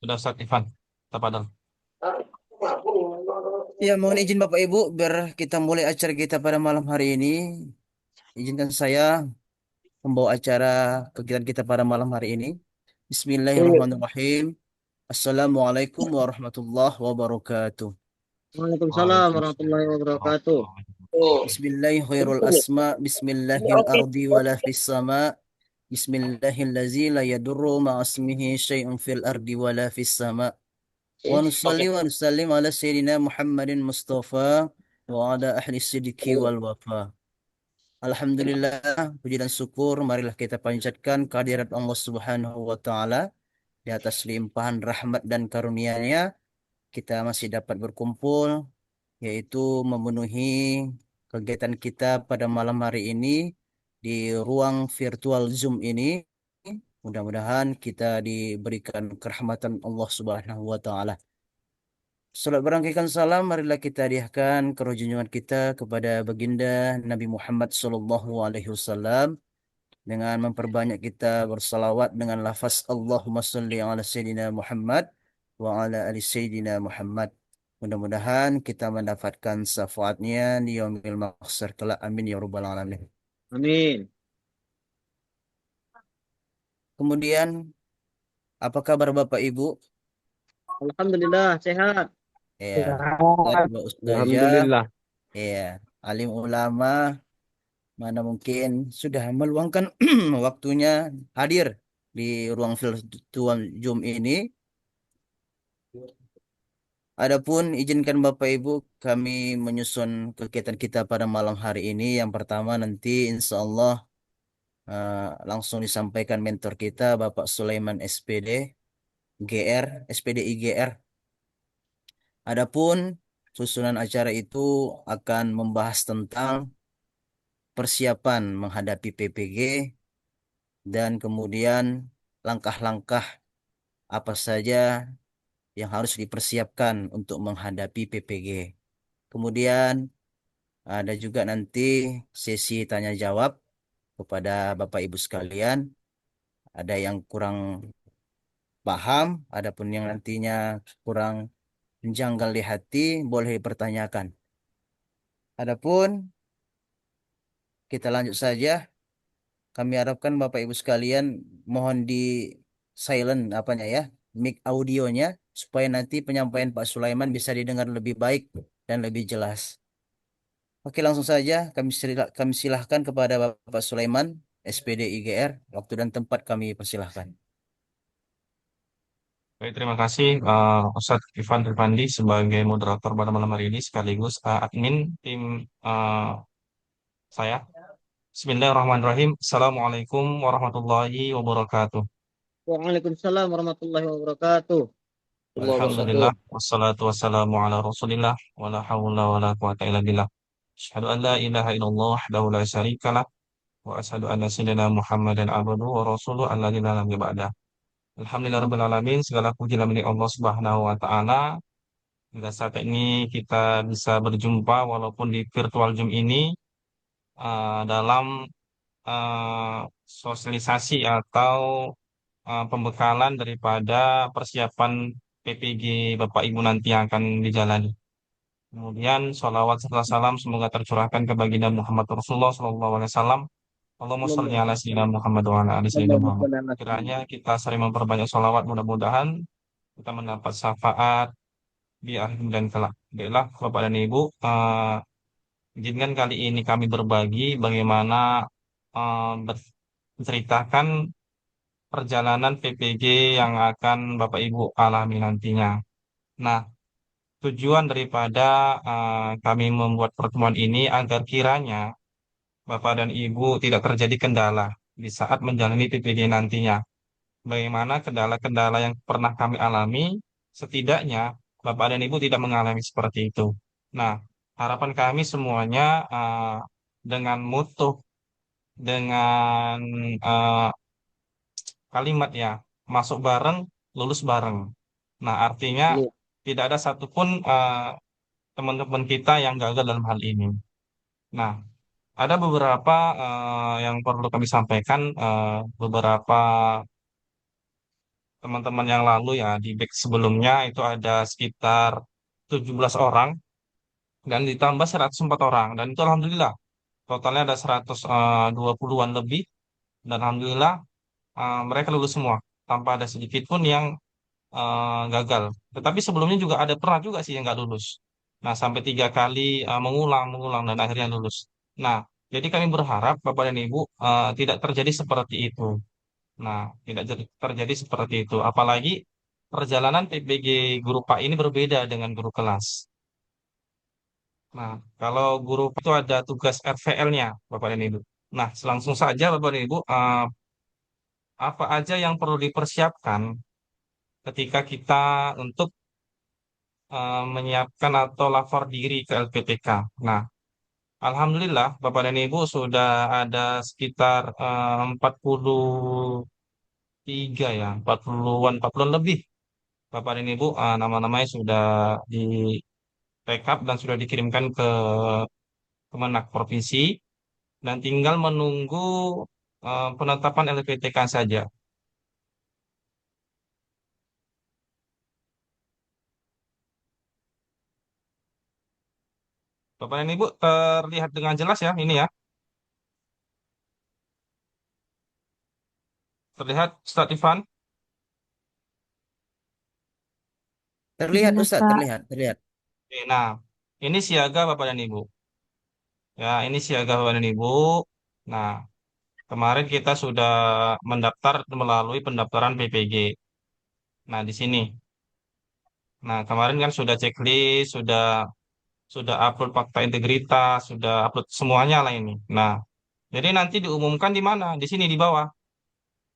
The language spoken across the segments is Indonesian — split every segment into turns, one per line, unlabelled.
Sudah Ustaz Ivan. Tapadang.
Ya, mohon izin Bapak Ibu, biar kita mulai acara kita pada malam hari ini. Izinkan saya membawa acara kegiatan kita pada malam hari ini.
Iya.
Bismillahirrahmanirrahim. Assalamualaikum warahmatullahi wabarakatuh.
Waalaikumsalam
Waalaikumsalam
warahmatullahi wabarakatuh.
warahmatullahi
Oh,
Bismillahirrahmanirrahim. Khairul
ini
asma.
ini
Bismillahil
oke.
ardi wala fis sama. Bismillahillazi la yadurru ma'asmihi syai'un fil ardi wala fis sama. Wa
Oke.
nusalli wa nusallim ala sayyidina Muhammadin Mustafa wa ala ahli sidiki wal wafa. Alhamdulillah, puji dan syukur marilah kita panjatkan kehadirat Allah Subhanahu wa taala di atas limpahan rahmat dan karunia-Nya kita masih dapat berkumpul yaitu memenuhi kegiatan kita pada malam hari ini di ruang virtual Zoom ini. Mudah-mudahan kita diberikan kerahmatan Allah Subhanahu wa taala. Salat berangkaikan salam, marilah kita hadiahkan kerujungan kita kepada baginda Nabi Muhammad SAW dengan memperbanyak kita bersalawat dengan lafaz Allahumma salli ala Sayyidina Muhammad wa ala ali Sayyidina Muhammad. Mudah-mudahan kita mendapatkan syafaatnya di yaumil mahsyar kelak. Amin ya rabbal alamin.
Amin.
Kemudian, apa kabar Bapak Ibu?
Alhamdulillah sehat.
Ya,
Sehat.
Ustazah,
Alhamdulillah.
ya, alim ulama, mana mungkin sudah meluangkan waktunya hadir di ruang virtual Zoom ini. Adapun izinkan Bapak Ibu kami menyusun kegiatan kita pada malam hari ini. Yang pertama nanti insya Allah eh, langsung disampaikan mentor kita Bapak Sulaiman SPD GR SPD IGR. Adapun susunan acara itu akan membahas tentang persiapan menghadapi PPG dan kemudian langkah-langkah apa saja yang harus dipersiapkan untuk menghadapi PPG. Kemudian ada juga nanti sesi tanya jawab kepada Bapak Ibu sekalian. Ada yang kurang paham, adapun yang nantinya kurang menjanggal di hati, boleh dipertanyakan. Adapun kita lanjut saja. Kami harapkan Bapak Ibu sekalian mohon di silent apanya ya, mic audionya supaya nanti penyampaian Pak Sulaiman bisa didengar lebih baik dan lebih jelas. Oke, langsung saja kami silahkan kepada Bapak Sulaiman, SPD IGR. Waktu dan tempat kami persilahkan.
Baik, terima kasih Ustadz Ivan Rifandi sebagai moderator pada malam hari ini sekaligus admin tim eh, saya. Bismillahirrahmanirrahim. Assalamualaikum warahmatullahi wabarakatuh.
Waalaikumsalam warahmatullahi wabarakatuh. Allah wabarakatuh.
Alhamdulillah wassalatu wassalamu ala Rasulillah wala haula wala quwata illa billah. Asyhadu an la ilaha illallah wahdahu la syarikalah wa asyhadu anna sayyidina Muhammadan abduhu wa rasuluhu alladzi la nabiyya ba'dah. Alhamdulillah alamin, segala puji dan milik Allah Subhanahu wa taala. Hingga saat ini kita bisa berjumpa walaupun di virtual Zoom ini dalam eh, sosialisasi atau pembekalan daripada persiapan PPG Bapak Ibu nanti yang akan dijalani. Kemudian sholawat serta salam semoga tercurahkan ke baginda Muhammad Rasulullah SAW. Allahumma sholli ala sayyidina Muhammad wa ala ali sayyidina
Allahumma
Muhammad.
shalli ala
Kiranya
sayyidina.
kita sering memperbanyak sholawat, mudah-mudahan kita mendapat syafaat di akhir dan kelak. Baiklah, Bapak dan Ibu, izinkan kali ini kami berbagi bagaimana menceritakan perjalanan PPG yang akan Bapak Ibu alami nantinya. Nah, tujuan daripada kami membuat pertemuan ini agar kiranya Bapak dan Ibu tidak terjadi kendala di saat menjalani PPG nantinya. Bagaimana kendala-kendala yang pernah kami alami, setidaknya Bapak dan Ibu tidak mengalami seperti itu. Nah, harapan kami semuanya dengan mutu, dengan eh, kalimat ya, masuk bareng, lulus bareng. Nah, artinya
Iya.
tidak ada satupun teman-teman kita yang gagal dalam hal ini. Nah, ada beberapa yang perlu kami sampaikan, beberapa teman-teman yang lalu ya, di batch sebelumnya itu ada sekitar 17 orang dan ditambah 104 orang. Dan itu alhamdulillah totalnya ada 120-an lebih dan alhamdulillah mereka lulus semua tanpa ada sedikit pun yang gagal. Tetapi sebelumnya juga ada pernah juga sih yang nggak lulus. Nah, sampai 3 kali mengulang dan akhirnya lulus. Nah, jadi kami berharap Bapak dan Ibu tidak terjadi seperti itu. Nah, tidak terjadi seperti itu. Apalagi perjalanan PBG guru Pak ini berbeda dengan guru kelas. Nah, kalau guru itu ada tugas RVL-nya, Bapak dan Ibu. Nah, langsung saja Bapak dan Ibu, apa aja yang perlu dipersiapkan ketika kita untuk menyiapkan atau lapor diri ke LPTK. Nah, alhamdulillah Bapak dan Ibu sudah ada sekitar 43 ya, 40-an lebih. Bapak dan Ibu nama-namanya sudah di backup dan sudah dikirimkan ke Kemenak Provinsi dan tinggal menunggu penetapan LPTK saja. Bapak dan Ibu terlihat dengan jelas ya ini ya. Terlihat Ustaz Ifan.
Terlihat
Iya,
Ustadz,
Kak.
terlihat, terlihat.
Oke, nah, ini siaga Bapak dan Ibu. Ya, ini siaga Bapak dan Ibu. Nah, kemarin kita sudah mendaftar melalui pendaftaran PPG. Nah, di sini. Nah, kemarin kan sudah checklist, sudah upload fakta integritas, sudah upload semuanya lah ini. Nah, jadi nanti diumumkan di mana? Di sini di bawah.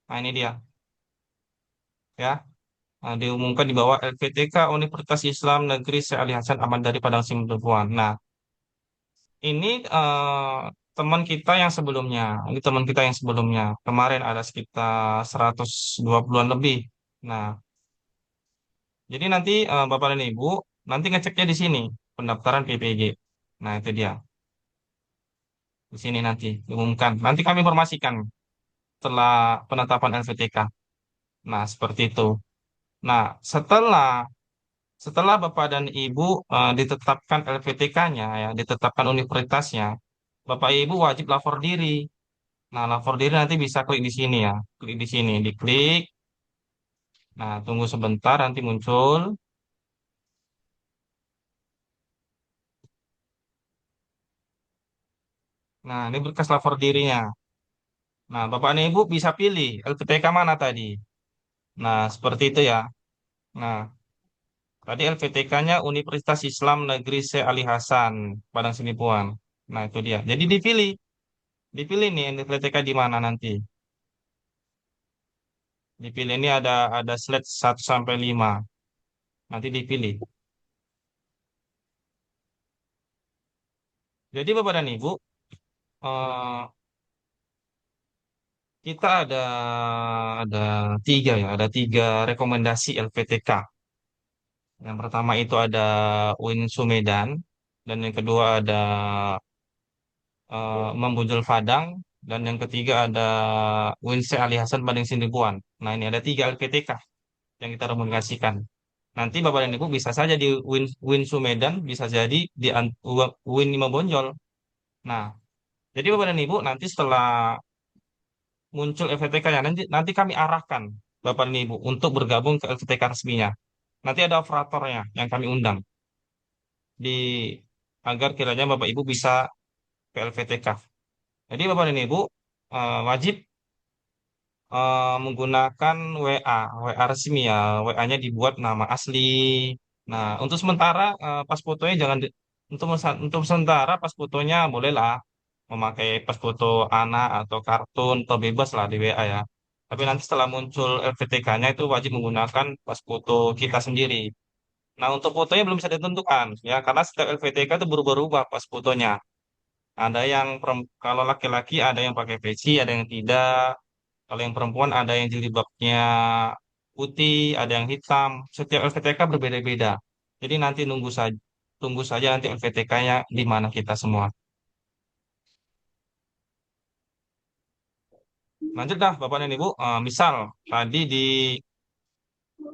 Nah, ini dia, ya. Nah, diumumkan di bawah LPTK Universitas Islam Negeri Syekh Ali Hasan Ahmad dari Padang Simbeluan. Nah, ini teman kita yang sebelumnya. Ini teman kita yang sebelumnya. Kemarin ada sekitar 120-an lebih. Nah, jadi nanti Bapak dan Ibu nanti ngeceknya di sini pendaftaran PPG. Nah itu dia di sini nanti diumumkan. Nanti kami informasikan setelah penetapan LVTK. Nah seperti itu. Nah setelah setelah Bapak dan Ibu ditetapkan LVTK-nya ya, ditetapkan universitasnya, Bapak Ibu wajib lapor diri. Nah lapor diri nanti bisa klik di sini ya, klik di sini, diklik. Nah tunggu sebentar nanti muncul. Nah ini berkas lapor dirinya. Nah, Bapak dan Ibu bisa pilih LPTK mana tadi. Nah, seperti itu ya. Nah, tadi LPTK-nya Universitas Islam Negeri Syekh Ali Hasan, Padang Sinipuan. Nah, itu dia. Jadi dipilih. Dipilih nih LPTK di mana nanti. Dipilih ini ada slide 1 sampai 5. Nanti dipilih. Jadi Bapak dan Ibu, eh, kita ada tiga ya, ada tiga rekomendasi LPTK. Yang pertama itu ada UIN Sumedan, dan yang kedua ada Membujul Padang, dan yang ketiga ada Winse Ali Hasan Banding Sindikuan. Nah ini ada tiga LPTK yang kita rekomendasikan. Nanti Bapak dan Ibu bisa saja di Win Sumedan, bisa jadi di Win Lima Bonjol. Nah, jadi Bapak dan Ibu nanti setelah muncul LPTK-nya, nanti kami arahkan Bapak dan Ibu untuk bergabung ke LPTK resminya. Nanti ada operatornya yang kami undang di agar kiranya Bapak Ibu bisa ke LPTK. Jadi Bapak dan Ibu wajib menggunakan WA resmi ya, WA-nya dibuat nama asli. Nah, untuk sementara pas fotonya jangan untuk sementara pas fotonya bolehlah memakai pas foto anak atau kartun atau bebas lah di WA ya. Tapi nanti setelah muncul LPTK-nya itu wajib menggunakan pas foto kita sendiri. Nah, untuk fotonya belum bisa ditentukan ya, karena setiap LPTK itu berubah-ubah pas fotonya. Ada yang kalau laki-laki ada yang pakai peci, ada yang tidak. Kalau yang perempuan ada yang jilbabnya putih, ada yang hitam. Setiap LVTK berbeda-beda. Jadi nanti tunggu saja nanti LVTK-nya di mana kita semua. Lanjut dah Bapak dan Ibu. Misal tadi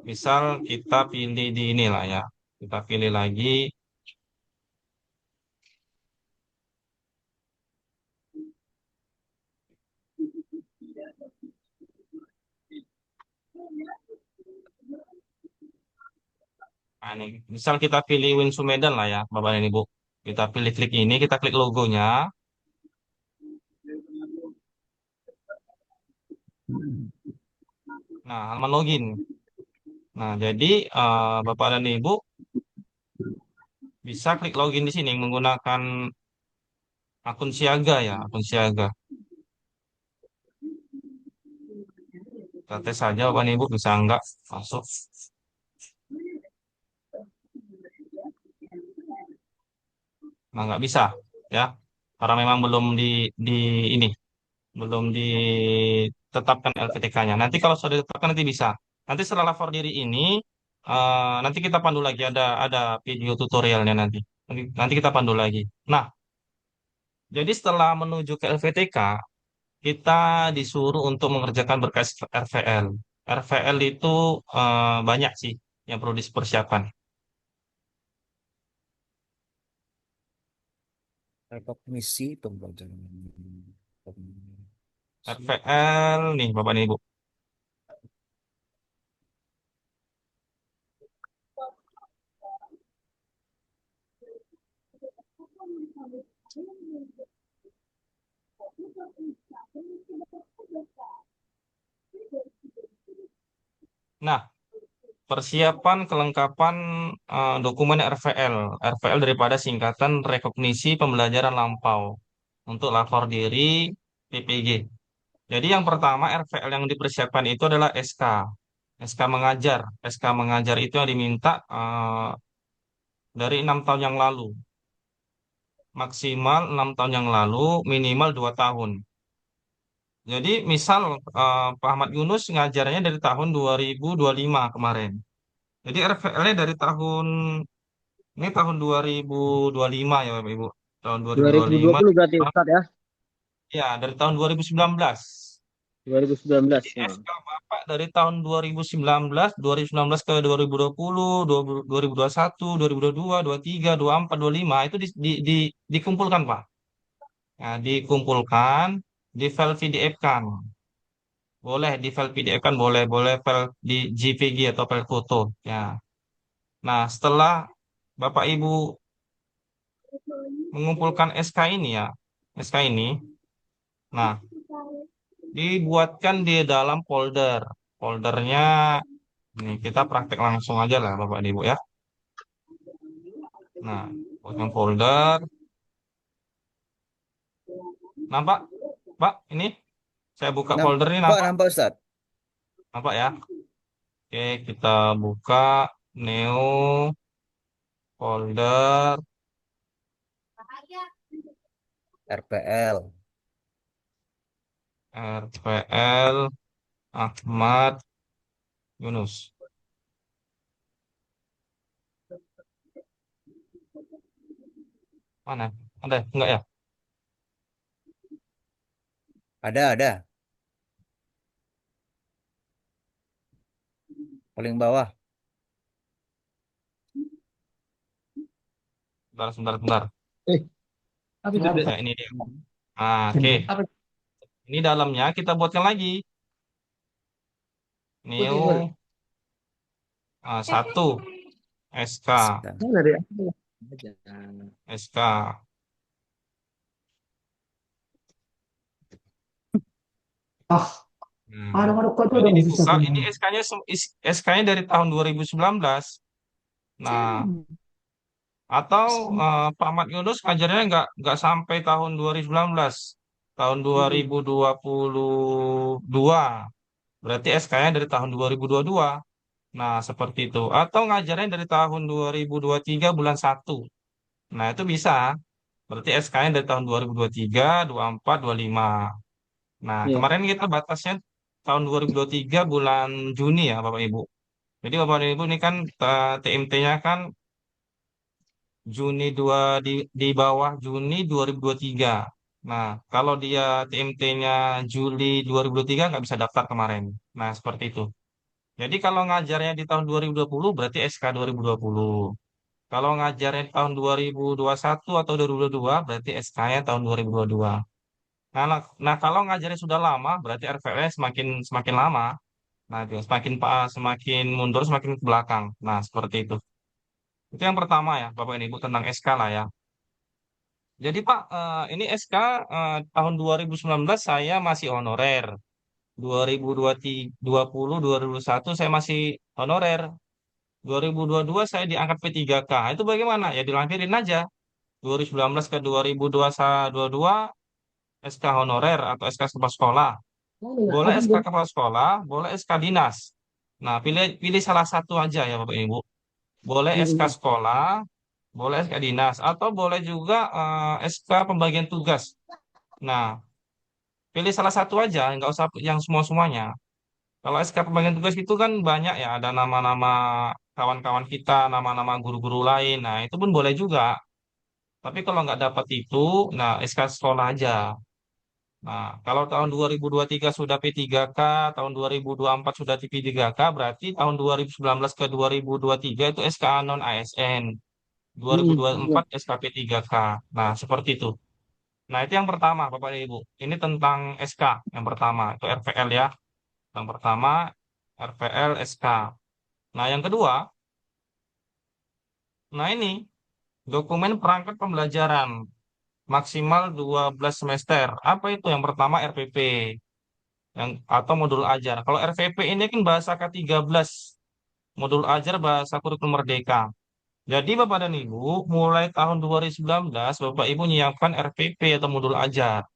Misal kita pilih di inilah ya. Kita pilih lagi. Nah, ini. Misal kita pilih Win Sumedan lah ya, Bapak dan Ibu. Kita pilih klik ini, kita klik logonya. Nah, halaman login. Nah, jadi Bapak dan Ibu bisa klik login di sini menggunakan akun siaga ya, akun siaga. Kita tes saja Bapak dan Ibu bisa enggak masuk. Nah, nggak bisa ya. Karena memang di ini belum ditetapkan LPTK-nya. Nanti kalau sudah ditetapkan nanti bisa. Nanti setelah lapor diri ini nanti kita pandu lagi ada video tutorialnya nanti. Nanti kita pandu lagi. Nah, jadi setelah menuju ke LPTK, kita disuruh untuk mengerjakan berkas RVL. RVL itu banyak sih yang perlu dipersiapkan.
Rekognisi pembelajaran.
RVL nih Bapak dan Ibu. Nah, persiapan kelengkapan dokumen RVL. RVL daripada singkatan rekognisi pembelajaran lampau untuk lapor diri PPG. Jadi yang pertama RVL yang dipersiapkan itu adalah SK. SK mengajar. SK mengajar itu yang diminta dari 6 tahun yang lalu. Maksimal 6 tahun yang lalu, minimal 2 tahun. Jadi misal Pak Ahmad Yunus ngajarnya dari tahun 2025 kemarin. Jadi RVL-nya dari tahun ini tahun 2025 ya Bapak Ibu. Tahun 2025
2020 berarti Ustaz ya.
ya dari tahun 2019.
2019.
Jadi
Nah.
SK Bapak dari tahun 2019, 2019 ke 2020, 2021, 2022, 23, 24, 25 itu dikumpulkan Pak. Nah, dikumpulkan, di file PDF-kan. Boleh di file PDF kan boleh file di JPG atau file foto. Ya. Nah, setelah Bapak Ibu mengumpulkan SK ini ya, SK ini, nah dibuatkan di dalam folder. Foldernya ini kita praktek langsung aja lah Bapak dan Ibu ya. Nah, buatkan folder. Nampak? Pak, ini saya buka folder ini
Nampak,
nampak?
nampak Ustaz.
Nampak ya? Oke, kita buka Neo folder
RPL.
RPL Ahmad Yunus. Mana? Ada? Enggak ya?
Ada. Paling bawah.
Sebentar.
Apa itu?
Ya, ini dia. Nah, oke. Ini dalamnya kita buatkan lagi. Neo satu SK.
Sekarang.
SK. Hmm. Jadi dibuka, ini SK-nya dari tahun 2019. Nah, atau Pak Ahmad Yunus ngajarnya nggak sampai tahun 2019, tahun 2022. Berarti SK-nya dari tahun 2022. Nah, seperti itu. Atau ngajarnya dari tahun 2023 bulan 1. Nah, itu bisa. Berarti SK-nya dari tahun 2023, 24, 25. Nah,
Iya.
kemarin kita batasnya tahun 2023 bulan Juni ya, Bapak Ibu. Jadi Bapak dan Ibu ini kan TMT-nya kan Juni 2 di bawah Juni 2023. Nah, kalau dia TMT-nya Juli 2023 nggak bisa daftar kemarin. Nah, seperti itu. Jadi kalau ngajarnya di tahun 2020 berarti SK 2020. Kalau ngajarnya di tahun 2021 atau 2022 berarti SK-nya tahun 2022. Nah, kalau ngajarnya sudah lama berarti RVL semakin semakin lama. Nah, itu semakin mundur semakin ke belakang. Nah, seperti itu. Itu yang pertama ya, Bapak Ibu tentang SK lah ya. Jadi Pak, ini SK tahun 2019 saya masih honorer. 2020, 2021 saya masih honorer. 2022 saya diangkat P3K. Itu bagaimana? Ya dilampirin aja. 2019 ke 2022 SK honorer atau SK kepala sekolah. Boleh SK kepala sekolah, boleh SK dinas. Nah, pilih pilih salah satu aja ya Bapak Ibu. Boleh SK sekolah, boleh SK dinas, atau boleh juga SK pembagian tugas. Nah, pilih salah satu aja, nggak usah yang semua-semuanya. Kalau SK pembagian tugas itu kan banyak ya, ada nama-nama kawan-kawan kita, nama-nama guru-guru lain. Nah, itu pun boleh juga. Tapi kalau nggak dapat itu, nah SK sekolah aja. Nah, kalau tahun 2023 sudah P3K, tahun 2024 sudah P3K, berarti tahun 2019 ke 2023 itu SK non ASN,
Iya.
2024 SKP 3K. Nah, seperti itu. Nah, itu yang pertama, Bapak dan Ibu. Ini tentang SK. Yang pertama, itu RPL ya. Yang pertama, RPL SK. Nah, yang kedua, nah ini, dokumen perangkat pembelajaran. Maksimal 12 semester. Apa itu? Yang pertama, RPP. Atau modul ajar. Kalau RPP ini kan bahasa K13. Modul ajar bahasa kurikulum merdeka. Jadi Bapak dan Ibu, mulai tahun 2019, Bapak Ibu menyiapkan RPP atau modul ajar.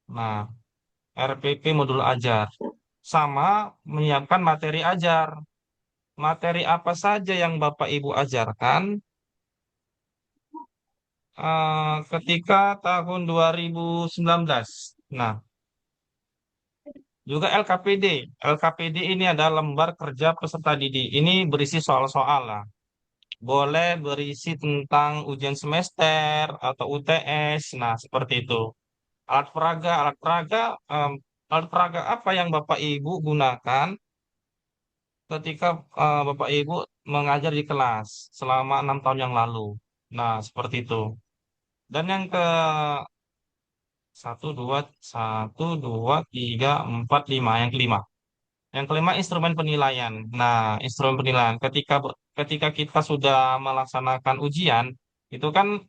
Nah, RPP modul ajar. Sama menyiapkan materi ajar. Materi apa saja yang Bapak Ibu ajarkan ketika tahun 2019. Nah, juga LKPD. LKPD ini adalah lembar kerja peserta didik. Ini berisi soal-soal lah. Boleh berisi tentang ujian semester atau UTS. Nah, seperti itu. Em, alat peraga apa yang Bapak Ibu gunakan ketika Bapak Ibu mengajar di kelas selama 6 tahun yang lalu. Nah, seperti itu. Dan yang ke tiga, empat, lima. Yang kelima. Yang kelima instrumen penilaian. Nah, instrumen penilaian ketika kita sudah melaksanakan ujian, itu kan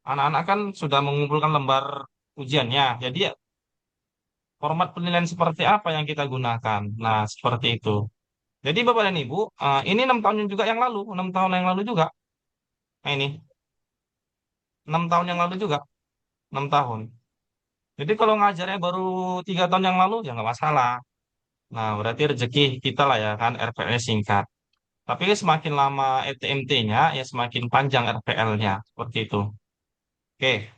anak-anak kan sudah mengumpulkan lembar ujiannya. Jadi format penilaian seperti apa yang kita gunakan? Nah, seperti itu. Jadi Bapak dan Ibu, ini 6 tahun yang juga yang lalu, 6 tahun yang lalu juga. Nah, ini 6 tahun yang lalu juga, 6 tahun. Jadi kalau ngajarnya baru 3 tahun yang lalu ya nggak masalah. Nah, berarti rezeki kita lah ya kan RPL-nya singkat. Tapi semakin lama ETMT-nya ya semakin panjang RPL-nya seperti itu. Oke,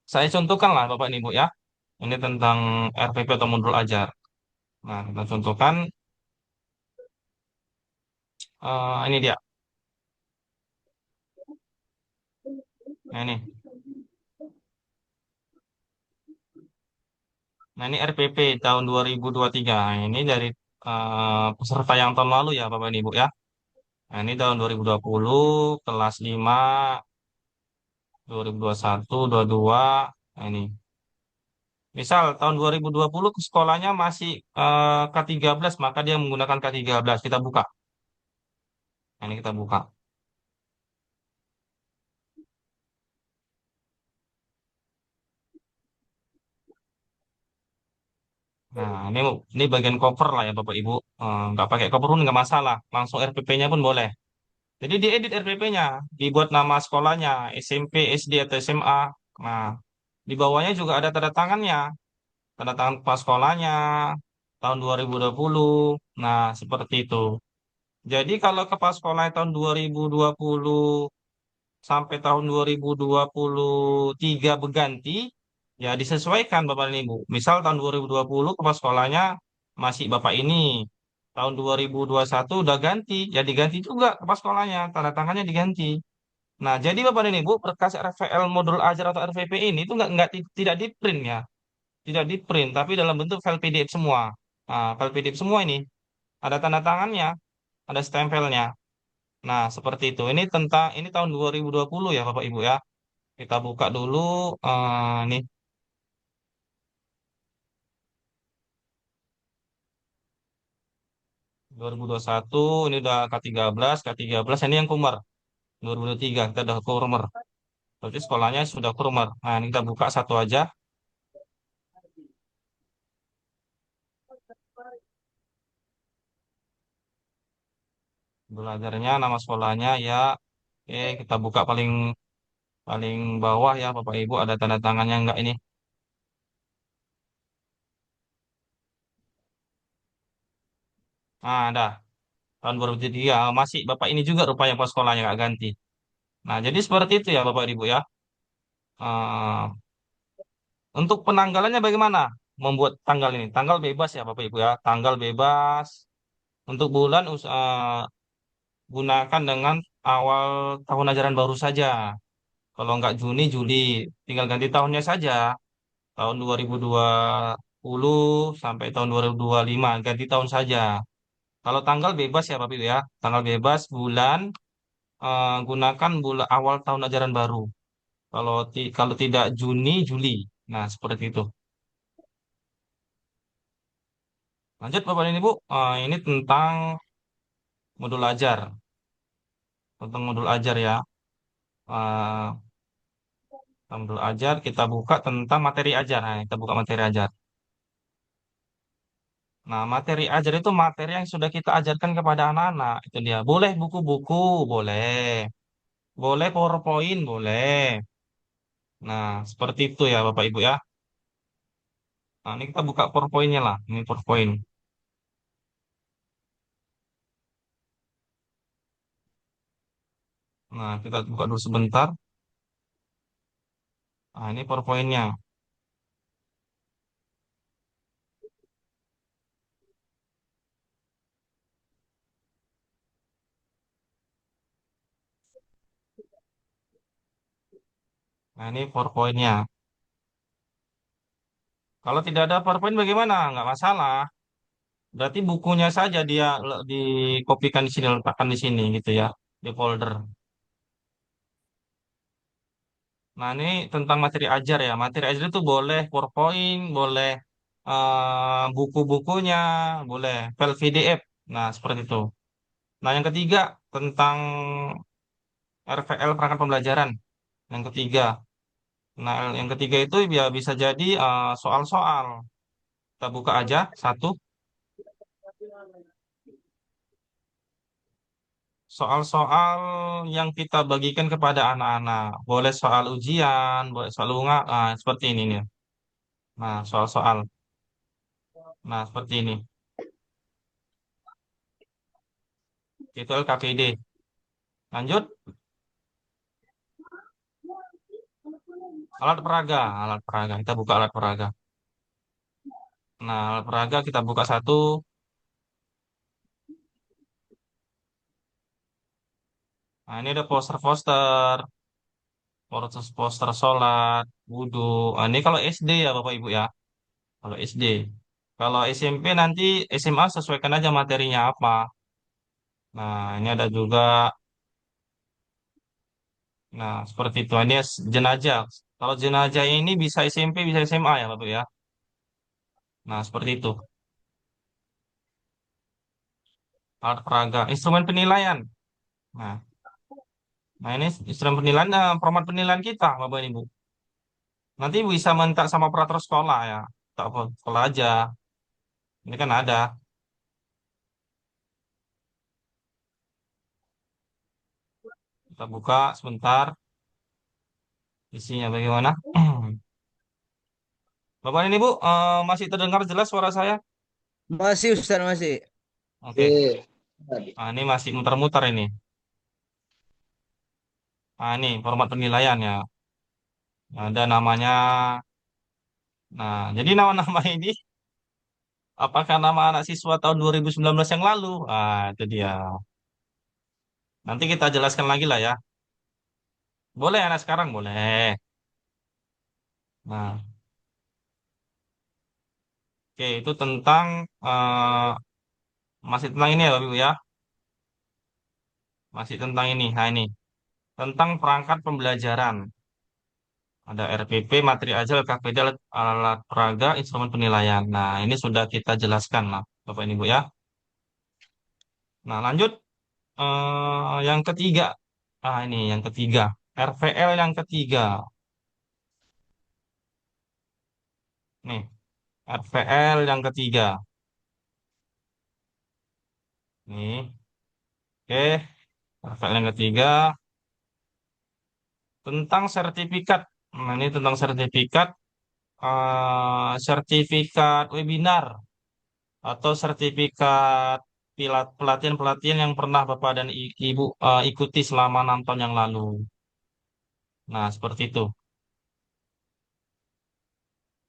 saya contohkan lah Bapak dan Ibu ya. Ini tentang RPP atau modul ajar. Nah, kita contohkan ini dia. Nah, ini. Nah, ini RPP tahun 2023. Nah, ini dari peserta yang tahun lalu ya, Bapak dan Ibu ya. Nah, ini tahun 2020, kelas 5, 2021, 22. Nah, ini. Misal tahun 2020 ke sekolahnya masih K13, maka dia menggunakan K13. Kita buka. Nah, ini kita buka. Nah, ini bagian cover lah ya Bapak Ibu. Nggak pakai cover pun nggak masalah. Langsung RPP-nya pun boleh. Jadi diedit RPP-nya, dibuat nama sekolahnya, SMP, SD, atau SMA. Nah, di bawahnya juga ada tanda tangannya, tanda tangan kepala sekolahnya, tahun 2020. Nah, seperti itu. Jadi kalau kepala sekolah tahun 2020 sampai tahun 2023 berganti, ya disesuaikan Bapak dan Ibu. Misal tahun 2020 kepala sekolahnya masih Bapak ini. Tahun 2021 udah ganti, ya diganti juga kepala sekolahnya, tanda tangannya diganti. Nah, jadi Bapak dan Ibu, berkas RVL modul ajar atau RVP ini itu tidak di print ya, tidak di print, tapi dalam bentuk file PDF semua. Nah, file PDF semua ini. ada tanda tangannya, ada stempelnya. Nah, seperti itu. Ini tahun 2020 ya, Bapak Ibu ya. Kita buka dulu nih 2021, ini udah K13 ini yang Kumar. 2023 kita udah Kumar. Berarti sekolahnya sudah Kumar. Nah, ini kita buka satu aja. Belajarnya nama sekolahnya ya. Oke, kita buka paling paling bawah ya, Bapak Ibu, ada tanda tangannya enggak ini? Nah, ada. Tahun 2003 masih Bapak ini juga rupanya pas sekolahnya nggak ganti. Nah, jadi seperti itu ya Bapak Ibu ya. Eh, untuk penanggalannya bagaimana? Membuat tanggal ini. Tanggal bebas ya Bapak Ibu ya. Tanggal bebas. Untuk bulan gunakan dengan awal tahun ajaran baru saja. Kalau nggak Juni, Juli. Tinggal ganti tahunnya saja. Tahun 2020 sampai tahun 2025. Ganti tahun saja. Kalau tanggal bebas ya Bapak Ibu ya. Tanggal bebas bulan gunakan bulan awal tahun ajaran baru. Kalau tidak Juni, Juli. Nah, seperti itu. Lanjut Bapak dan Ibu. Ini tentang modul ajar. Tentang modul ajar ya. Eh, Tentang modul ajar kita buka tentang materi ajar. Nah, kita buka materi ajar. Nah, materi ajar itu materi yang sudah kita ajarkan kepada anak-anak. Itu dia. Boleh buku-buku, boleh. Boleh PowerPoint, boleh. Nah, seperti itu ya Bapak Ibu ya. Nah, ini kita buka PowerPoint-nya lah. Ini PowerPoint. Nah, kita buka dulu sebentar. Nah, ini PowerPoint-nya. Nah, ini PowerPoint-nya. Kalau tidak ada PowerPoint bagaimana? Nggak masalah. Berarti bukunya saja dia dikopikan di sini, letakkan di sini gitu ya, di folder. Nah, ini tentang materi ajar ya. Materi ajar itu boleh PowerPoint, boleh buku-bukunya, boleh file PDF. Nah, seperti itu. Nah, yang ketiga tentang RVL perangkat pembelajaran. Yang ketiga. Nah, yang ketiga itu ya bisa jadi soal-soal. Kita buka aja satu. Soal-soal yang kita bagikan kepada anak-anak. Boleh soal ujian, boleh soal seperti ini nih. Nah, soal-soal. Nah, seperti ini. Itu LKPD. Lanjut, alat peraga. Alat peraga. Kita buka alat peraga. Nah, alat peraga kita buka satu. Nah, ini ada poster-poster. Poster sholat, wudhu. Nah, ini kalau SD ya Bapak Ibu ya. Kalau SD. Kalau SMP nanti SMA sesuaikan aja materinya apa. Nah, ini ada juga. Nah, seperti itu. Ini jenazah. Kalau jenazah ini bisa SMP, bisa SMA ya, Bapak ya. Nah, seperti itu. Alat peraga, instrumen penilaian. Nah, nah ini instrumen penilaian, format penilaian kita, Bapak Ibu. Nanti bisa minta sama peraturan sekolah ya. Tak apa, sekolah aja. Ini kan ada. Kita buka sebentar. Isinya bagaimana? Bapak ini Bu, masih terdengar jelas suara saya?
Masih Ustaz, masih.
Oke. Nah, ini masih muter-muter ini. Nah, ini format penilaian ya. Ada namanya. Nah, jadi nama-nama ini apakah nama anak siswa tahun 2019 yang lalu? Ah, itu dia. Nanti kita jelaskan lagi lah ya. Boleh anak sekarang? Boleh. Nah, oke itu tentang Masih tentang ini ya Bapak Ibu ya. Masih tentang ini. Nah ini. Tentang perangkat pembelajaran. Ada RPP, materi ajar, LKPD, alat, alat peraga, instrumen penilaian. Nah ini sudah kita jelaskan lah Bapak Ibu ya. Nah lanjut. Yang ketiga. Ah ini yang ketiga. RVL yang ketiga. Nih. RVL yang ketiga. Nih. Oke. RVL yang ketiga. Tentang sertifikat. Nah, ini tentang sertifikat, sertifikat webinar atau sertifikat pelatihan-pelatihan yang pernah Bapak dan Ibu ikuti selama 6 tahun yang lalu. Nah, seperti itu.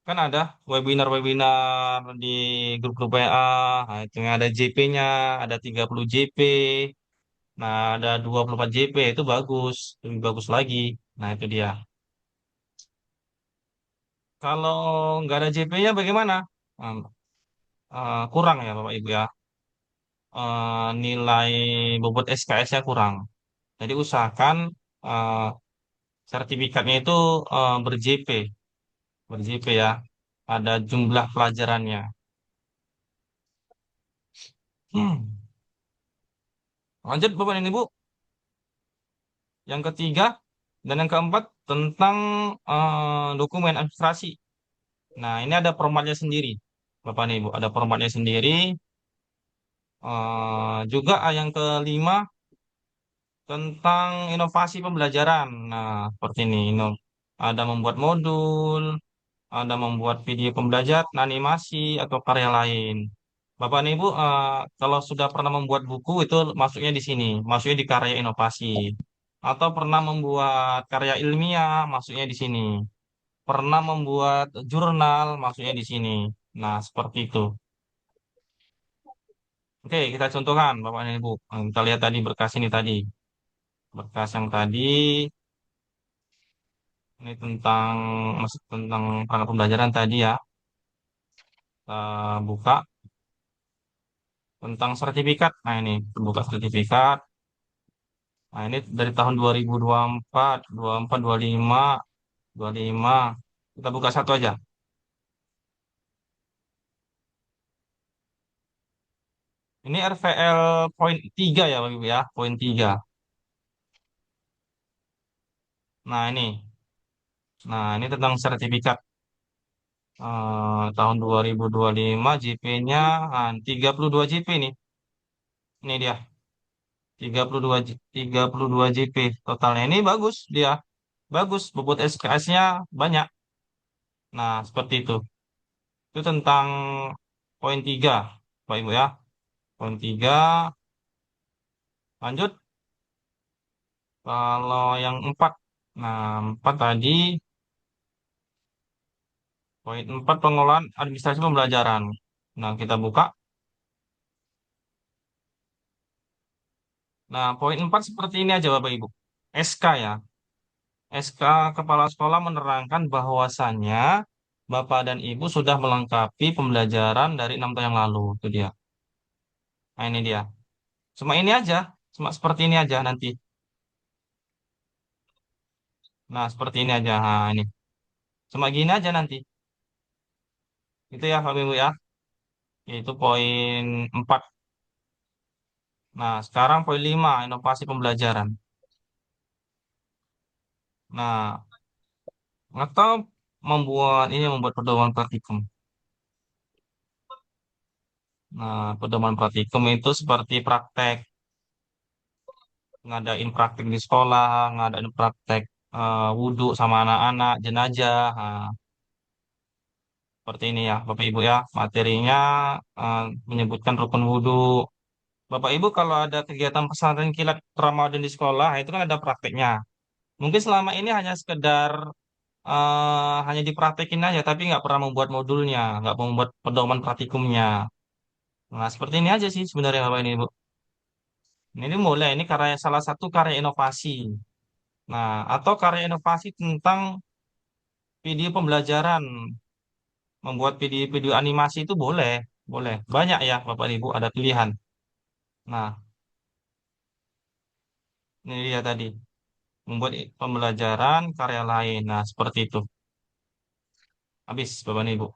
Kan ada webinar-webinar di grup-grup WA, nah, itu yang ada JP-nya, ada 30 JP, nah ada 24 JP, itu bagus, lebih bagus lagi. Nah, itu dia. Kalau nggak ada JP-nya bagaimana? Nah, kurang ya Bapak Ibu ya. Nilai bobot SKS-nya kurang. Jadi usahakan eh, sertifikatnya itu ber-JP, ber-JP ya. Ada jumlah pelajarannya. Hmm. Lanjut Bapak dan Ibu, yang ketiga dan yang keempat tentang dokumen administrasi. Nah, ini ada formatnya sendiri. Bapak dan Ibu, ada formatnya sendiri. Juga yang kelima tentang inovasi pembelajaran. Nah, seperti ini. Ada membuat modul, ada membuat video pembelajaran, animasi, atau karya lain. Bapak dan Ibu, kalau sudah pernah membuat buku itu masuknya di sini, masuknya di karya inovasi. Atau pernah membuat karya ilmiah, masuknya di sini. Pernah membuat jurnal, masuknya di sini. Nah, seperti itu. Oke, kita contohkan, Bapak dan Ibu. Kita lihat tadi berkas ini tadi. Berkas yang tadi, ini tentang masuk tentang perangkat pembelajaran tadi ya. Kita buka tentang sertifikat. Nah, ini buka sertifikat. Nah, ini dari tahun 2024, 24, 25, 25. Kita buka satu aja. Ini RVL poin 3 ya, Bapak Ibu ya, poin 3. Nah, ini. Nah, ini tentang sertifikat tahun 2025 JP-nya 32 JP nih. Ini dia, 32 32 JP totalnya. Ini bagus dia. Bagus, bobot SKS-nya banyak. Nah, seperti itu. Itu tentang poin 3, Pak Ibu ya. Poin 3. Lanjut, kalau yang 4. Nah, 4 tadi, poin 4 pengelolaan administrasi pembelajaran. Nah, kita buka. Nah, poin 4 seperti ini aja Bapak Ibu. SK ya. SK Kepala Sekolah menerangkan bahwasannya Bapak dan Ibu sudah melengkapi pembelajaran dari 6 tahun yang lalu. Itu dia. Nah, ini dia. Cuma ini aja. Cuma seperti ini aja nanti. Nah, seperti ini aja. Nah, ini. Cuma gini aja nanti. Itu ya Bapak Ibu ya. Itu poin 4. Nah, sekarang poin 5 inovasi pembelajaran. Nah, atau membuat pedoman praktikum. Nah, pedoman praktikum itu seperti praktek, ngadain praktek di sekolah, ngadain praktek wudhu sama anak-anak, jenazah. Nah, seperti ini ya, Bapak Ibu ya. Materinya eh, menyebutkan rukun wudhu. Bapak Ibu kalau ada kegiatan pesantren kilat Ramadan di sekolah, itu kan ada prakteknya. Mungkin selama ini hanya sekedar hanya dipraktekin aja, tapi nggak pernah membuat modulnya, nggak membuat pedoman praktikumnya. Nah, seperti ini aja sih sebenarnya Bapak ini, Bu. Ini mulai, ini karya salah satu karya inovasi. Nah, atau karya inovasi tentang video pembelajaran, membuat video-video animasi itu boleh, boleh. Banyak ya Bapak Ibu, ada pilihan. Nah, ini dia tadi. Membuat pembelajaran karya lain. Nah, seperti itu. Habis, Bapak dan Ibu.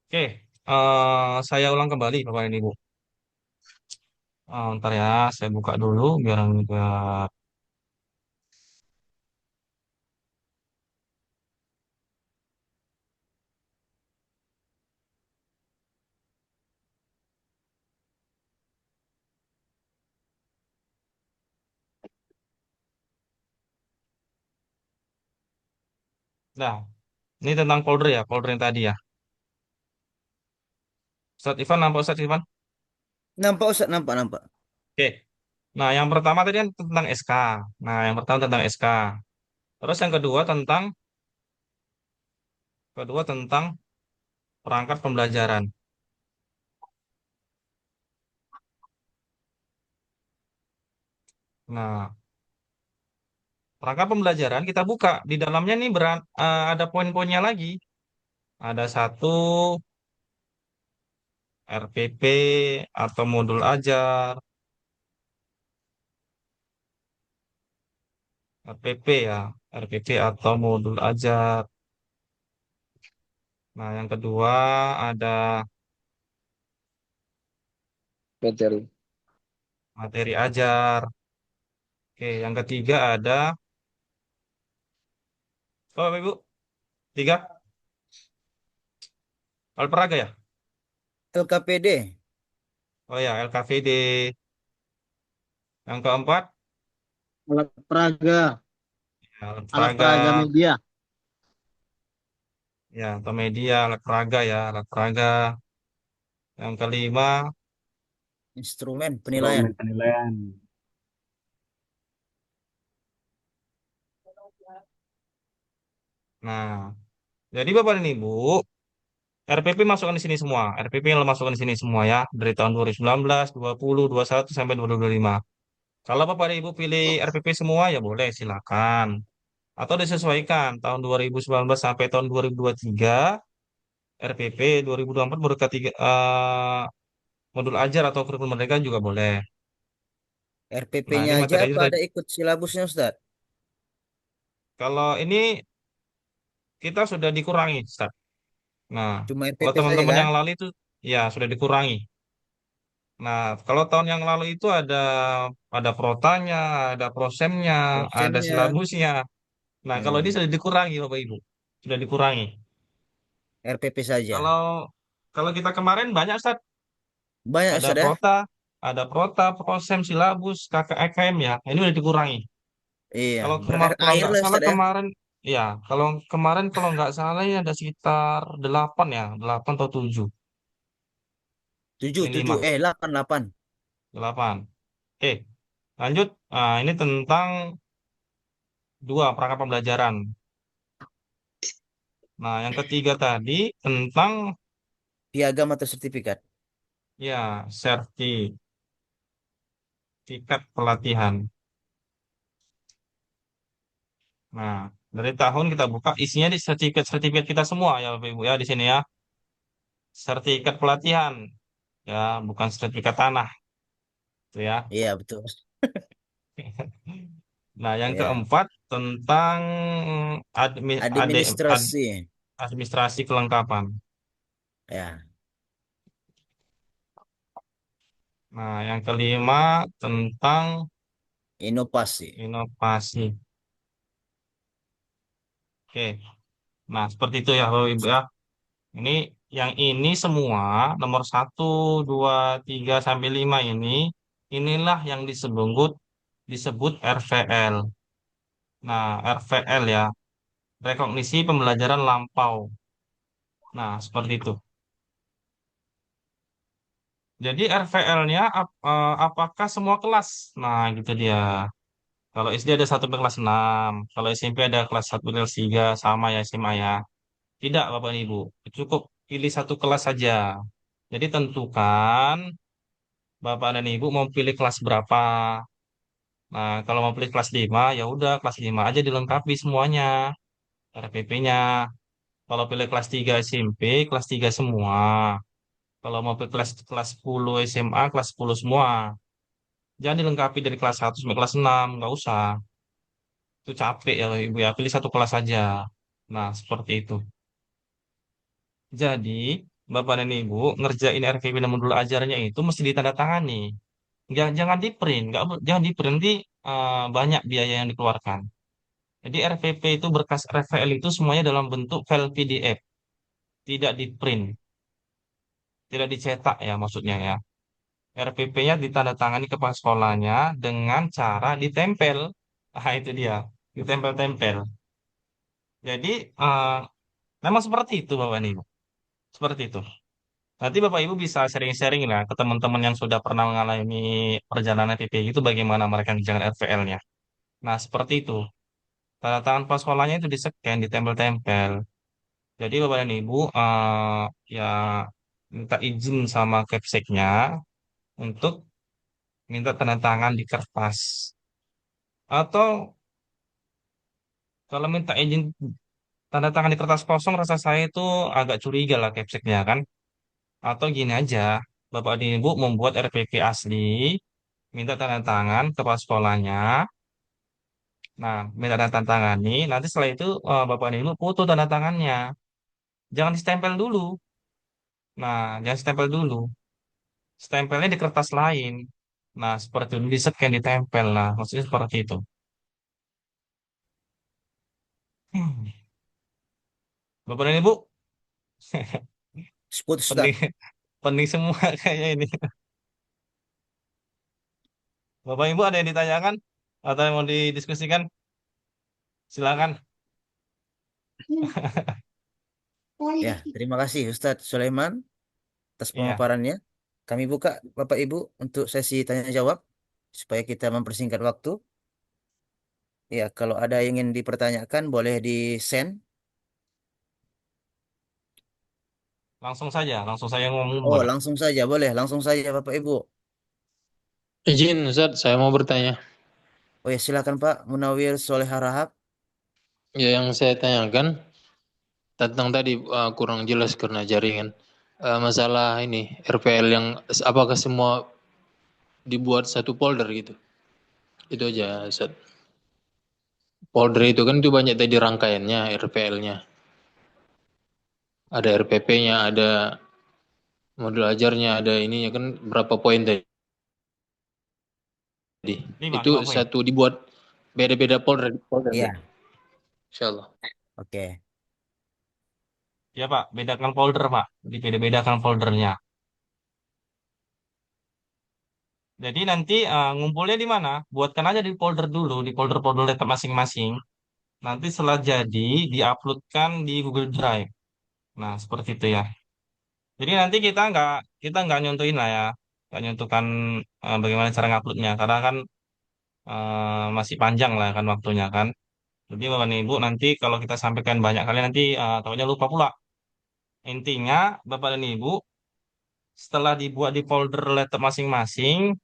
Oke, saya ulang kembali, Bapak dan Ibu. Ntar ya, saya buka dulu biar enggak. Nah, ini tentang folder ya, folder yang tadi ya. Ustadz Ivan, nampak Ustadz Ivan?
Nampak Ustaz, nampak, nampak.
Oke. Nah, yang pertama tadi kan tentang SK. Nah, yang pertama tentang SK. Terus yang kedua tentang perangkat pembelajaran. Nah, perangkat pembelajaran kita buka di dalamnya nih ada poin-poinnya lagi. Ada satu RPP atau modul ajar, RPP ya, RPP atau modul ajar. Nah, yang kedua ada
Materi.
materi ajar. Oke, yang ketiga ada, oh Bapak Ibu, tiga, Alperaga ya?
LKPD,
Oh ya, LKVD. Yang keempat,
Alat peraga,
ya,
alat
Alperaga,
peraga media.
ya, atau media, alat peraga ya, alat peraga. Yang kelima,
instrumen penilaian.
Instrumen penilaian.
nah, jadi Bapak dan Ibu, RPP masukkan di sini semua. RPP yang masukkan di sini semua ya, dari tahun 2019, 20, 21 sampai 2025. Kalau Bapak dan Ibu pilih RPP semua ya boleh, silakan. Atau disesuaikan tahun 2019 sampai tahun 2023, RPP 2024 baru ketiga modul ajar atau kurikulum mereka juga boleh. Nah,
RPP-nya
ini
aja
materi
apa
sudah.
ada ikut silabusnya Ustaz?
Kalau ini kita sudah dikurangi, Ustaz. Nah,
Cuma
kalau
RPP saja
teman-teman
kan?
yang lalu itu ya sudah dikurangi. Nah, kalau tahun yang lalu itu ada protanya, ada prosemnya, ada
Dosennya,
silabusnya. Nah, kalau ini
hmm,
sudah dikurangi, Bapak Ibu. Sudah dikurangi.
RPP saja.
Kalau kalau kita kemarin banyak, Ustaz.
Banyak
Ada
Ustaz ya?
prota, prosem, silabus, KKM ya. Ini udah dikurangi.
Iya,
Kalau
berair
nggak
lah
salah
Ustaz ya.
kemarin, ya kalau nggak salah ya ada sekitar 8 ya, 8 atau 7,
Tujuh,
ini
tujuh,
5,
8, 8.
8. Oke, lanjut. Nah, ini tentang dua perangkat pembelajaran. Nah, yang ketiga tadi tentang
Piagam atau sertifikat.
ya sertifikat pelatihan. Nah, dari tahun kita buka isinya di sertifikat-sertifikat kita semua ya Bapak Ibu ya di sini ya. Sertifikat pelatihan ya, bukan sertifikat tanah itu ya.
Iya, betul.
Nah, yang
Iya,
keempat tentang
administrasi.
administrasi kelengkapan.
Ya,
Nah, yang kelima tentang
inovasi.
inovasi. Oke. Nah, seperti itu ya Bapak Ibu ya. Ini yang ini semua nomor satu, 2, 3 sampai 5 inilah yang disebut RVL. Nah, RVL ya, rekognisi pembelajaran lampau. Nah, seperti itu. Jadi RVL-nya apakah semua kelas? Nah, gitu dia. Kalau SD ada satu sampai kelas 6, kalau SMP ada kelas 1 kelas 3 sama ya SMA ya. Tidak, Bapak dan Ibu. Cukup pilih satu kelas saja. Jadi tentukan Bapak dan Ibu mau pilih kelas berapa. Nah, kalau mau pilih kelas 5 ya udah kelas 5 aja dilengkapi semuanya. RPP-nya. Kalau pilih kelas 3 SMP, kelas 3 semua. Kalau mau pilih kelas kelas 10 SMA, kelas 10 semua. Jangan dilengkapi dari kelas 1 sampai kelas 6, nggak usah. Itu capek ya Ibu ya, pilih satu kelas aja. Nah, seperti itu. Jadi, Bapak dan Ibu ngerjain RVP dan modul ajarnya itu mesti ditandatangani. Jangan di print, nggak, jangan di print, nanti banyak biaya yang dikeluarkan. Jadi RVP itu berkas RVL itu semuanya dalam bentuk file PDF, tidak di print, tidak dicetak ya maksudnya ya. RPP-nya ditandatangani kepala sekolahnya dengan cara ditempel. Ah, itu dia, ditempel-tempel. Jadi eh, memang seperti itu Bapak dan Ibu, seperti itu. Nanti Bapak Ibu bisa sharing-sharing lah ke teman-teman yang sudah pernah mengalami perjalanan PP itu bagaimana mereka mengerjakan RVL-nya. Nah, seperti itu. Tanda tangan kepala sekolahnya itu di-scan, ditempel-tempel. Jadi Bapak dan Ibu ya minta izin sama Kepseknya untuk minta tanda tangan di kertas. Atau kalau minta izin tanda tangan di kertas kosong, rasa saya itu agak curiga lah Kepseknya kan. Atau gini aja, Bapak dan Ibu membuat RPP asli, minta tanda tangan kepala sekolahnya. Nah, minta tanda tangan nih. Nanti setelah itu Bapak dan Ibu foto tanda tangannya. Jangan ditempel dulu. Nah, jangan ditempel dulu. Stempelnya di kertas lain. Nah, seperti itu di-scan ditempel. Nah, maksudnya seperti itu. Hmm. Bapak dan Ibu,
Putus,
pening,
Ustaz.
pening semua kayaknya ini. Bapak Ibu ada yang ditanyakan atau yang mau didiskusikan? Silakan.
Ya, terima kasih Ustadz Sulaiman atas
Iya,
pemaparannya. Kami buka Bapak Ibu untuk sesi tanya jawab supaya kita mempersingkat waktu. Ya, kalau ada yang ingin dipertanyakan boleh di-send.
langsung saya ngomong
Oh,
boleh.
langsung saja, boleh. Langsung saja Bapak Ibu.
Izin Ustaz, saya mau bertanya.
Oh ya, silakan Pak Munawir Soleh Harahap.
Ya, yang saya tanyakan tentang tadi kurang jelas karena jaringan. Masalah ini RPL yang apakah semua dibuat satu folder gitu? Itu aja Ustaz. Folder itu kan itu banyak tadi rangkaiannya RPL-nya. Ada RPP-nya, ada modul ajarnya, ada ininya kan berapa poin tadi? Itu
5 poin.
satu dibuat beda-beda folder gitu.
Iya,
Insyaallah.
oke.
Ya Pak, bedakan folder Pak. Bedakan foldernya. Jadi nanti ngumpulnya di mana? Buatkan aja di folder dulu, di folder-folder laptop masing-masing. Nanti setelah jadi, diuploadkan di Google Drive. Nah, seperti itu ya. Jadi nanti kita nggak nyontohin lah ya, nggak nyontohkan bagaimana cara nguploadnya, karena kan masih panjang lah kan waktunya kan. Jadi Bapak dan Ibu nanti kalau kita sampaikan banyak kali nanti takutnya lupa pula. Intinya Bapak dan Ibu setelah dibuat di folder laptop masing-masing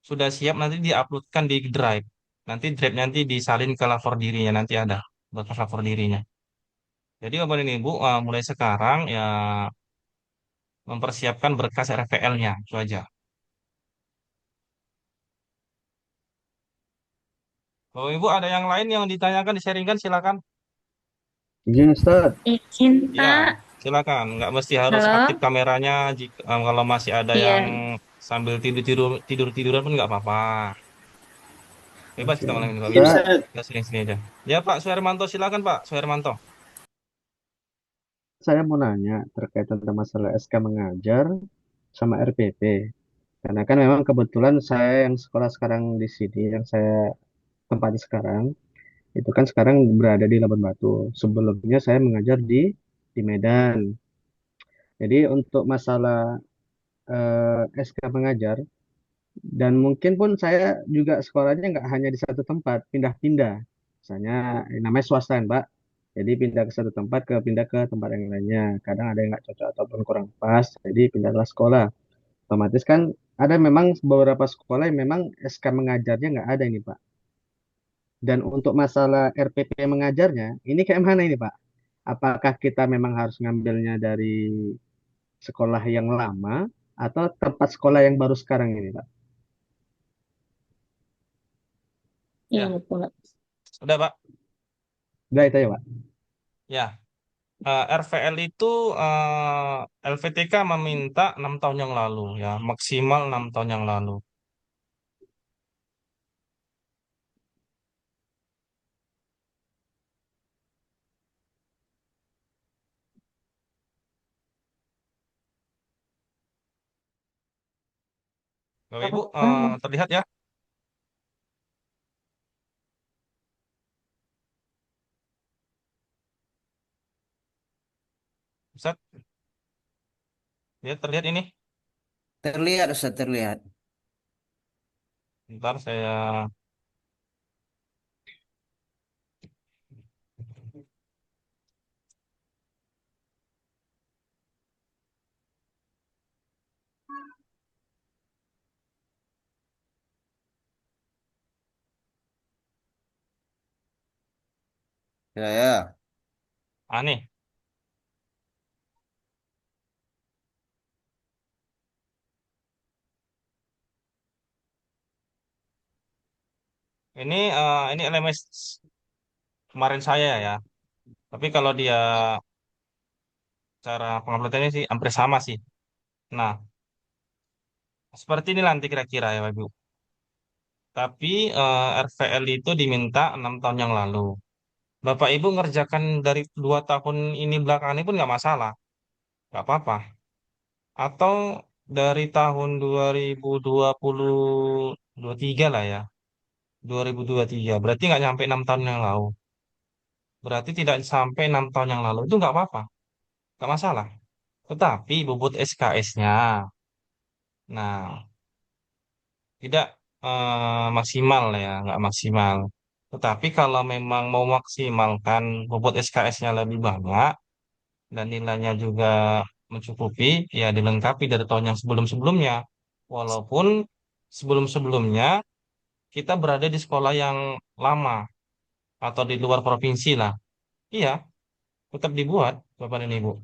sudah siap nanti diuploadkan di Drive. Nanti Drive nanti disalin ke lapor dirinya nanti ada bekas lapor dirinya. Jadi Bapak dan Ibu mulai sekarang ya mempersiapkan berkas RVL-nya itu aja. Bapak Ibu ada yang lain yang ditanyakan, disaringkan silakan.
Izin Ustaz,
Izin,
Ya,
Pak.
silakan. Nggak mesti harus aktif
Halo?
kameranya. Jika kalau masih ada yang
Iya.
sambil tiduran pun nggak apa-apa. Bebas
oke.
kita malam ini Bapak Ibu.
Ustaz,
Kita sini-sini aja. Ya Pak Suhermanto silakan Pak Suhermanto.
saya mau nanya terkait tentang masalah SK mengajar sama RPP. Karena kan memang kebetulan saya yang sekolah sekarang di sini, yang saya tempati sekarang, itu kan sekarang berada di Labuan Batu. Sebelumnya saya mengajar di Medan. Jadi untuk masalah SK mengajar, dan mungkin pun saya juga sekolahnya nggak hanya di satu tempat, pindah-pindah. Misalnya namanya swasta kan, Pak. Jadi pindah ke satu tempat pindah ke tempat yang lainnya. Kadang ada yang nggak cocok ataupun kurang pas, jadi pindahlah sekolah. Otomatis kan ada memang beberapa sekolah yang memang SK mengajarnya nggak ada ini, Pak. Dan untuk masalah RPP mengajarnya, ini kayak mana ini, Pak? apakah kita memang harus ngambilnya dari sekolah yang lama atau tempat sekolah yang baru sekarang ini, Pak?
Iya,
Ya,
betul.
sudah Pak.
Udah itu ya, Pak.
Ya, RVL itu LVTK meminta 6 tahun yang lalu ya, maksimal 6 tahun yang lalu. Bapak Ibu terlihat ya, Ustaz, ya terlihat ini.
Terlihat Ustaz, terlihat.
Ntar saya
Ya, ya.
aneh. Ini LMS kemarin saya ya. Tapi kalau dia cara penguploadannya sih hampir sama sih. Nah, seperti ini nanti kira-kira ya Bapak Ibu. Tapi RVL itu diminta 6 tahun yang lalu. Bapak Ibu ngerjakan dari 2 tahun ini belakangan ini pun nggak masalah, nggak apa-apa. Atau dari tahun 2023 lah ya, 2023. Berarti nggak nyampe 6 tahun yang lalu. Berarti tidak sampai 6 tahun yang lalu itu nggak apa-apa, nggak masalah. Tetapi bobot SKS-nya, nah tidak maksimal ya, nggak maksimal. Tetapi kalau memang mau maksimalkan bobot SKS-nya lebih banyak dan nilainya juga mencukupi, ya dilengkapi dari tahun yang sebelum-sebelumnya. Walaupun sebelum-sebelumnya kita berada di sekolah yang lama atau di luar provinsi lah. Iya, tetap dibuat, Bapak dan Ibu.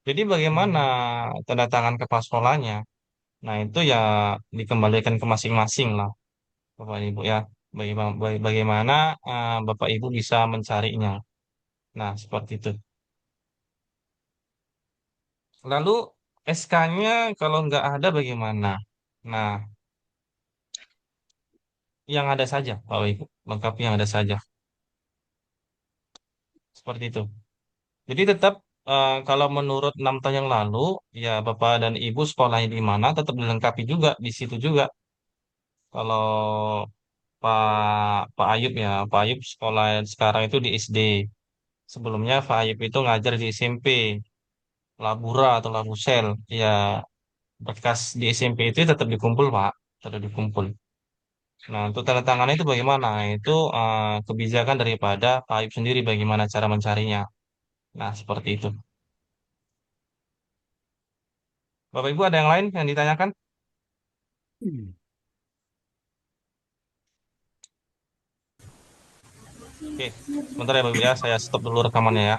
Jadi bagaimana tanda tangan kepala sekolahnya? Nah, itu ya dikembalikan ke masing-masing lah, Bapak dan Ibu ya. Bagaimana Bapak Ibu bisa mencarinya. Nah, seperti itu. Lalu SK-nya kalau nggak ada bagaimana? Nah, yang ada saja, Bapak Ibu. Lengkapi yang ada saja. Seperti itu. Jadi tetap kalau menurut 6 tahun yang lalu, ya Bapak dan Ibu sekolahnya di mana tetap dilengkapi juga di situ juga. Kalau Pak Ayub ya, Pak Ayub sekolah sekarang itu di SD. Sebelumnya Pak Ayub itu ngajar di SMP, Labura atau Labusel. Ya berkas di SMP itu tetap dikumpul Pak, tetap dikumpul. Nah untuk tanda tangan itu bagaimana? Itu kebijakan daripada Pak Ayub sendiri bagaimana cara mencarinya. Nah seperti itu. Bapak Ibu ada yang lain yang ditanyakan? Oke, sebentar ya Bapak Ibu ya, saya stop dulu rekamannya ya.